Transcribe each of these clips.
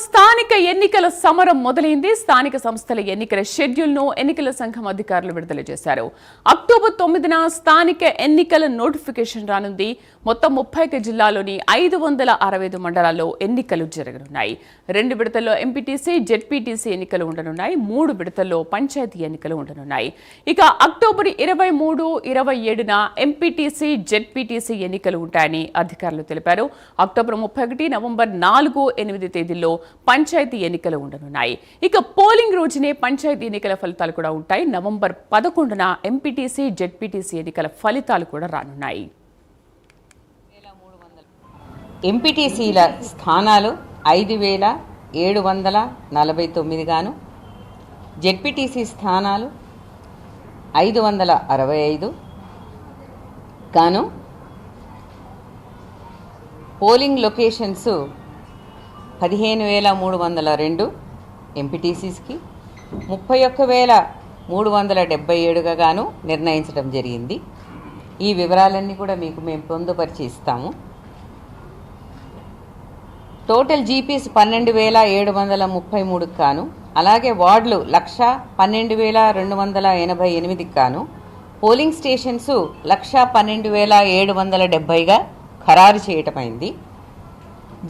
స్థానిక ఎన్నికల సమరం మొదలైంది. స్థానిక సంస్థల ఎన్నికల షెడ్యూల్ను ఎన్నికల సంఘం అధికారులు విడుదల చేశారు. అక్టోబర్ 9న స్థానిక ఎన్నికల నోటిఫికేషన్ రానుంది. మొత్తం 31 జిల్లాలోని 565 మండలాల్లో ఎన్నికలు జరగనున్నాయి. 2 విడతల్లో ఎంపీటీసీ, జెడ్పీటీసీ ఎన్నికలు ఉండనున్నాయి. 3 విడతల్లో పంచాయతీ ఎన్నికలు ఉండనున్నాయి. ఇక అక్టోబర్ 23, 27న ఎంపీటీసీ, జెడ్పీటీసీ ఎన్నికలు ఉంటాయని అధికారులు తెలిపారు. అక్టోబర్ 31, నవంబర్ 4, 8 తేదీల్లో పంచాయతీ ఎన్నికలు ఉండనున్నాయి. ఇక పోలింగ్ రోజునే పంచాయతీ ఎన్నికల ఫలితాలు కూడా ఉంటాయి. నవంబర్ 11న ఎంపీటీసీ, జెడ్పీటీసీ ఎన్నికల ఫలితాలు కూడా రానున్నాయి. ఎంపీటీసీల స్థానాలు 5,749 గాను, జెడ్పీటీసీ స్థానాలు 565 గాను, పోలింగ్ లొకేషన్స్ 15,302 ఎంపీటీసీస్కి, 31,377గా గాను నిర్ణయించడం జరిగింది. ఈ వివరాలన్నీ కూడా మీకు మేము పొందుపరిచి ఇస్తాము. టోటల్ జీపీస్ 12,733 కాను, అలాగే వార్డులు 1,12,288 కాను, పోలింగ్ స్టేషన్స్ 1,12,770గా ఖరారు చేయటమైంది.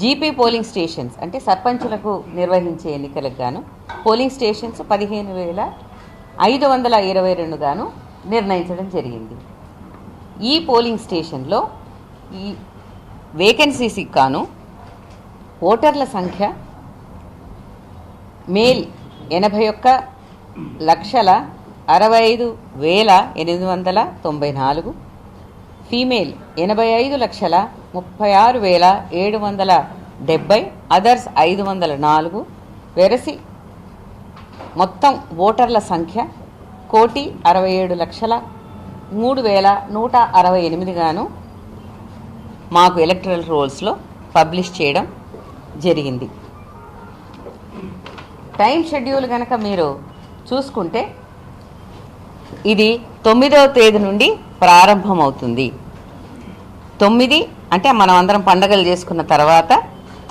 జీపీ పోలింగ్ స్టేషన్స్ అంటే సర్పంచులకు నిర్వహించే ఎన్నికలకు గాను పోలింగ్ స్టేషన్స్ 15,522 గాను నిర్ణయించడం జరిగింది. ఈ పోలింగ్ స్టేషన్లో ఈ వేకెన్సీస్కి గాను ఓటర్ల సంఖ్య మేల్ 81,65,894, ఫీమేల్ 85,36,770, అదర్స్ 504. వెరసి మొత్తం ఓటర్ల సంఖ్య 1,67,03,168 గాను మాకు ఎలక్టరల్ రోల్స్లో పబ్లిష్ చేయడం జరిగింది. టైం షెడ్యూల్ కనుక మీరు చూసుకుంటే ఇది 9వ తేదీ నుండి ప్రారంభమవుతుంది. 9 అంటే మనం అందరం పండగలు చేసుకున్న తర్వాత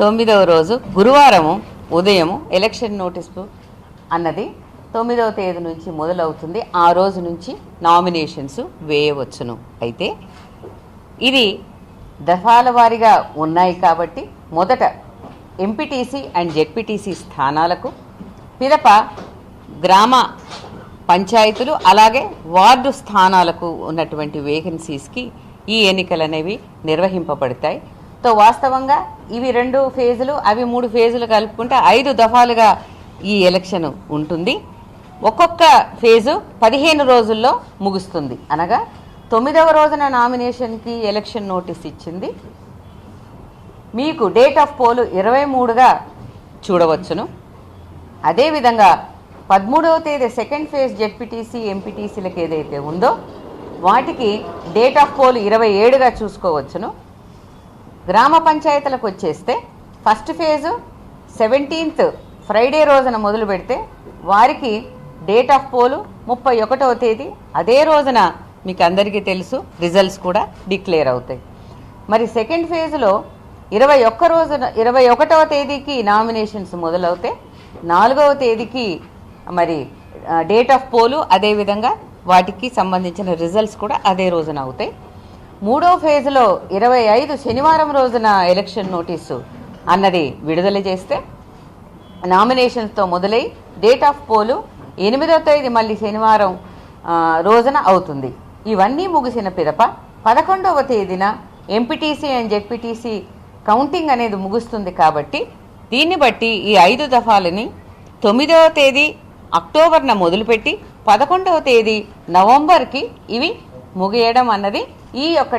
9వ రోజు గురువారము ఉదయము ఎలక్షన్ నోటీసు అన్నది 9వ తేదీ నుంచి మొదలవుతుంది. ఆ రోజు నుంచి నామినేషన్స్ వేయవచ్చును. అయితే ఇది దఫాల వారీగా ఉన్నాయి కాబట్టి మొదట ఎంపీటీసీ అండ్ జెడ్పీటీసీ స్థానాలకు, పిదప గ్రామ పంచాయతీలు అలాగే వార్డు స్థానాలకు ఉన్నటువంటి వేకెన్సీస్కి ఈ ఎన్నికలు అనేవి నిర్వహింపబడతాయి. వాస్తవంగా ఇవి 2 ఫేజులు, అవి 3 ఫేజులు కలుపుకుంటే 5 దఫాలుగా ఈ ఎలక్షన్ ఉంటుంది. ఒక్కొక్క ఫేజు 15 రోజుల్లో ముగుస్తుంది. అనగా 9వ రోజున నామినేషన్కి ఎలక్షన్ నోటీస్ ఇచ్చింది. మీకు డేట్ ఆఫ్ పోల్ 23గా చూడవచ్చును. అదేవిధంగా 13వ తేదీ సెకండ్ ఫేజ్ జెడ్పీటీసీ, ఎంపీటీసీలకు ఏదైతే ఉందో వాటికి డేట్ ఆఫ్ పోల్ 27గా చూసుకోవచ్చును. గ్రామ పంచాయతీలకు వచ్చేస్తే ఫస్ట్ ఫేజు 17th ఫ్రైడే రోజున మొదలు పెడితే వారికి డేట్ ఆఫ్ పోలు 31వ తేదీ. అదే రోజున మీకు అందరికీ తెలుసు రిజల్ట్స్ కూడా డిక్లేర్ అవుతాయి. మరి సెకండ్ ఫేజ్లో 21వ తేదీకి నామినేషన్స్ మొదలవుతాయి. 4వ తేదీకి మరి డేట్ ఆఫ్ పోలు, అదేవిధంగా వాటికి సంబంధించిన రిజల్ట్స్ కూడా అదే రోజున అవుతాయి. 3వ ఫేజ్లో 25 శనివారం రోజున ఎలక్షన్ నోటీసు అన్నది విడుదల చేస్తే నామినేషన్స్తో మొదలై డేట్ ఆఫ్ పోలు 8వ తేదీ మళ్ళీ శనివారం రోజున అవుతుంది. ఇవన్నీ ముగిసిన పిదప 11వ తేదీన ఎంపీటీసీ అండ్ జెడ్పీటీసీ కౌంటింగ్ అనేది ముగుస్తుంది. కాబట్టి దీన్ని బట్టి ఈ 5 దఫాలని 9వ తేదీ అక్టోబర్న మొదలుపెట్టి 11వ తేదీ నవంబర్కి ఇవి ముగియడం అన్నది ఈ యొక్క